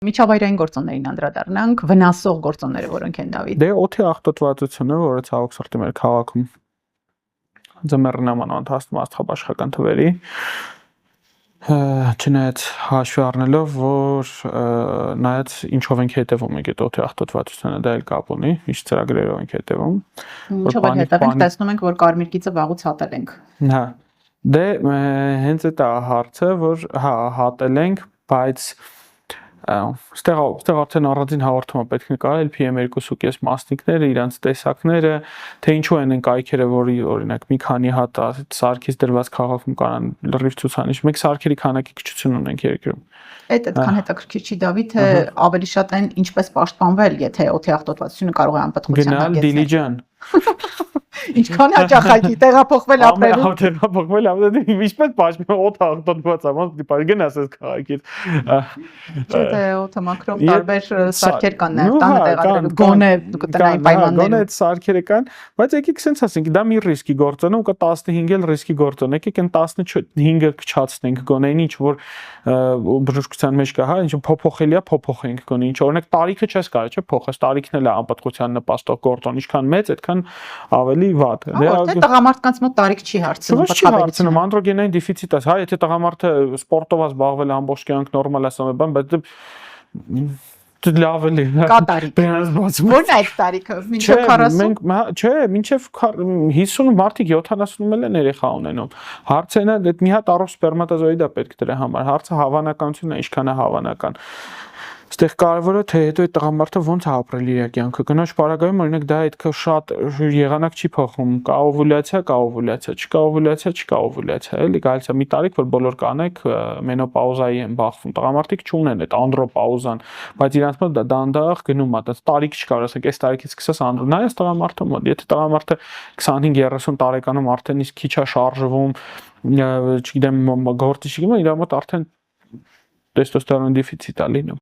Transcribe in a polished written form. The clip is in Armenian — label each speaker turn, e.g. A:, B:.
A: Միջավայրային գործոններին անդրադառնանք, վնասող գործոնները, որոնք են Դավիթ։
B: Դե օդի աղտոտվածությունը, որը ցավոք սրտի մեր քաղաքում ձմեռն նմանավանդ հասնում աստղաբաշխական թվերի, չնայած հաշվի առնելով, որ նայած ինչով ենք հետևում եք այդ օդի աղտոտվածությունը, դա էլ կապ ունի, ինչ ծրագրերով ենք հետևում։
A: Ինչով էլ հետևենք, տեսնում ենք, որ կարմիր գիծը վաղուց հատել ենք։
B: Հա։ Դե հենց այդ է հարցը, որ հա հատել ենք, բայց ստեղ արդեն առանձին հաղորդումը պետք է կարել PM2.5 մասնիկները, իրանց տեսակները, թե ինչու են կայքերը, որի օրինակ մի քանի հատ սարքից դրված քաղաքում կանան լրիվ ցուցանիշ։ Մենք սարքերի քանակի քչություն ունենք երկրում։
A: Այդքան հետաքրքիր չի Դավիթ, թե ավելի շատ են ինչպես պաշտպանվել, եթե օդի աղտոտվածությունը կարող է անպտղության
B: հանգեցնել։ Գնալ Դիլիջան։
A: Ինչքան հաճախակի տեղափոխվել ապրելու։
B: Տեղափոխվել ապրելու, ինչպես պաշտպան օդը աղտոտված է, ոնց դիպա գնաս այս քաղաքից։
A: Չէ՞ թե օդը մակրով տարբեր սարքեր կան նաև տանը տեղադրելու գոնե տնային պայմաններում։
B: Գոնե այդ սարքերը կան, բայց եկեք sense ասենք, դա մի ռիսկի գործոն է, ու կա 15 էլ ռիսկի գործոն է, եկեք այն 15-ը կչացնենք գոնեն ինչ որ բժշկության մեջ կա, հա, ինչ փոփոխելիա փոփոխենք գոնե ինչ օրինակ տարիքը չես կարող, չէ՞, փոխես, տարիքն էլ է անպատկության նպաստող գործոն, ինչքան մեծ, այդքան ավելի վատ։
A: Դե տղամարդկանց մոտ տարիք չի հարցնում,
B: չի հարցնում, անդրոգենային դեֆիցիտ է, հա, եթե տղամարդը սպորտով է զբաղվել ամբողջ կյանք նորմալ է ասում, բայց դե լավ էլի։
A: Կա տարիք։ Ո՞րն է այդ տարիքը։ Մինչև 40։
B: Մենք, չէ, մինչև 50 մարդիկ 70-ում էլ են երեխա ունենում։ Հարցը նա դա մի հատ առողջ սպերմատոզոիդ է պետք դրա համար։ Հարցը հավանականությունն է, ինչքան է հավանական։ Այստեղ կարևորը թե հետո այդ տղամարդը ոնց է ապրել իր կյանքը։ Կնոջ պարագայում օրինակ դա այդքան շատ եղանակ չի փոխում։ Կա օվուլյացիա, չկա օվուլյացիա, չկա օվուլյացիա, էլի գալիս է մի տարիք, որ բոլոր կանեք մենոպաուզայի են բախվում։ Տղամարդիկ չունեն այդ անդրոպաուզան, բայց իրանց մոտ դա դանդաղ գնում է, դա տարիք չկա, ասենք այս տարիքից սկսես անդրո։ Նայես տղամարդը մոտ, եթե տղամարդը 25-30 տարեկանում արդեն իսկ քիչ է շարժվում, չգիտեմ, գործի չի գնում, իր մոտ արդեն տեստոստերոն դեֆիցիտ է լինում։